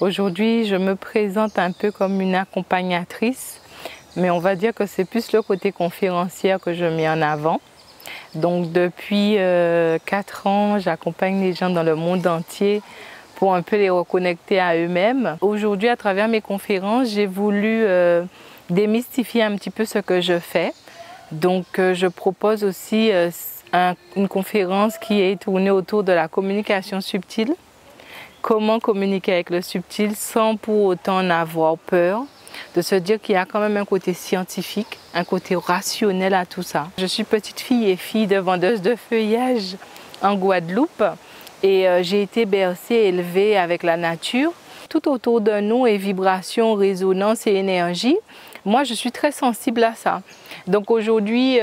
Aujourd'hui, je me présente un peu comme une accompagnatrice, mais on va dire que c'est plus le côté conférencière que je mets en avant. Donc depuis 4 ans, j'accompagne les gens dans le monde entier pour un peu les reconnecter à eux-mêmes. Aujourd'hui, à travers mes conférences, j'ai voulu démystifier un petit peu ce que je fais. Donc je propose aussi une conférence qui est tournée autour de la communication subtile. Comment communiquer avec le subtil sans pour autant en avoir peur, de se dire qu'il y a quand même un côté scientifique, un côté rationnel à tout ça. Je suis petite fille et fille de vendeuse de feuillage en Guadeloupe et j'ai été bercée, élevée avec la nature. Tout autour de nous est vibration, résonance et énergie. Moi, je suis très sensible à ça. Donc aujourd'hui,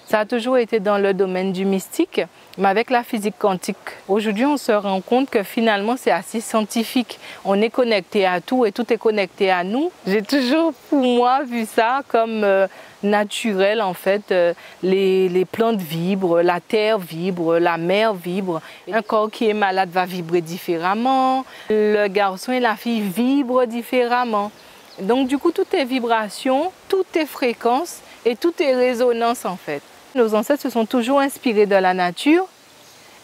ça a toujours été dans le domaine du mystique, mais avec la physique quantique. Aujourd'hui, on se rend compte que finalement, c'est assez scientifique. On est connecté à tout et tout est connecté à nous. J'ai toujours, pour moi, vu ça comme naturel, en fait. Les plantes vibrent, la terre vibre, la mer vibre. Un corps qui est malade va vibrer différemment. Le garçon et la fille vibrent différemment. Donc du coup, tout est vibration, tout est fréquence et tout est résonance en fait. Nos ancêtres se sont toujours inspirés de la nature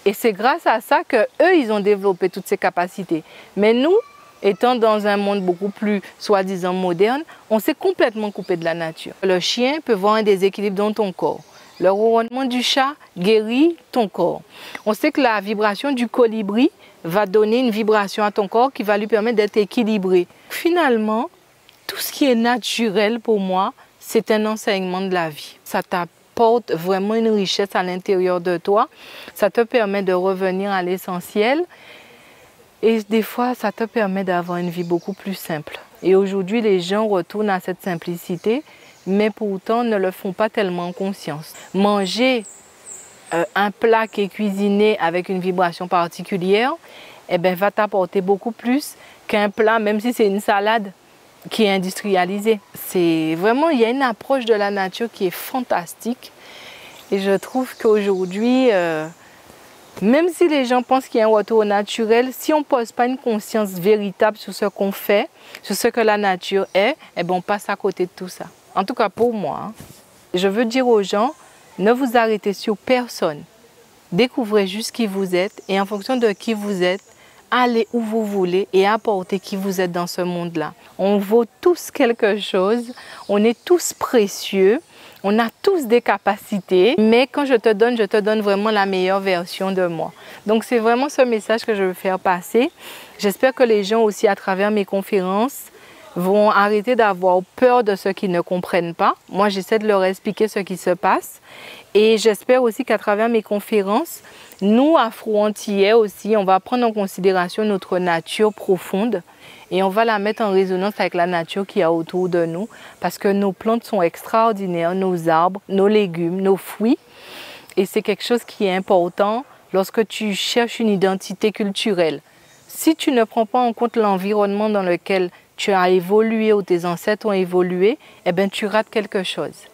et c'est grâce à ça qu'eux, ils ont développé toutes ces capacités. Mais nous, étant dans un monde beaucoup plus soi-disant moderne, on s'est complètement coupé de la nature. Le chien peut voir un déséquilibre dans ton corps. Le ronronnement du chat guérit ton corps. On sait que la vibration du colibri va donner une vibration à ton corps qui va lui permettre d'être équilibré. Finalement, tout ce qui est naturel pour moi, c'est un enseignement de la vie. Ça t'apporte vraiment une richesse à l'intérieur de toi. Ça te permet de revenir à l'essentiel. Et des fois, ça te permet d'avoir une vie beaucoup plus simple. Et aujourd'hui, les gens retournent à cette simplicité, mais pourtant ne le font pas tellement en conscience. Manger un plat qui est cuisiné avec une vibration particulière, eh ben, va t'apporter beaucoup plus qu'un plat, même si c'est une salade, qui est industrialisé. C'est vraiment, il y a une approche de la nature qui est fantastique et je trouve qu'aujourd'hui, même si les gens pensent qu'il y a un retour au naturel, si on ne pose pas une conscience véritable sur ce qu'on fait, sur ce que la nature est, eh ben on passe à côté de tout ça. En tout cas pour moi, hein. Je veux dire aux gens, ne vous arrêtez sur personne. Découvrez juste qui vous êtes et en fonction de qui vous êtes, allez où vous voulez et apportez qui vous êtes dans ce monde-là. On vaut tous quelque chose, on est tous précieux, on a tous des capacités, mais quand je te donne vraiment la meilleure version de moi. Donc c'est vraiment ce message que je veux faire passer. J'espère que les gens aussi à travers mes conférences vont arrêter d'avoir peur de ce qu'ils ne comprennent pas. Moi, j'essaie de leur expliquer ce qui se passe et j'espère aussi qu'à travers mes conférences, nous, Afro-Antillais aussi, on va prendre en considération notre nature profonde et on va la mettre en résonance avec la nature qu'il y a autour de nous parce que nos plantes sont extraordinaires, nos arbres, nos légumes, nos fruits. Et c'est quelque chose qui est important lorsque tu cherches une identité culturelle. Si tu ne prends pas en compte l'environnement dans lequel tu as évolué ou tes ancêtres ont évolué, eh bien, tu rates quelque chose.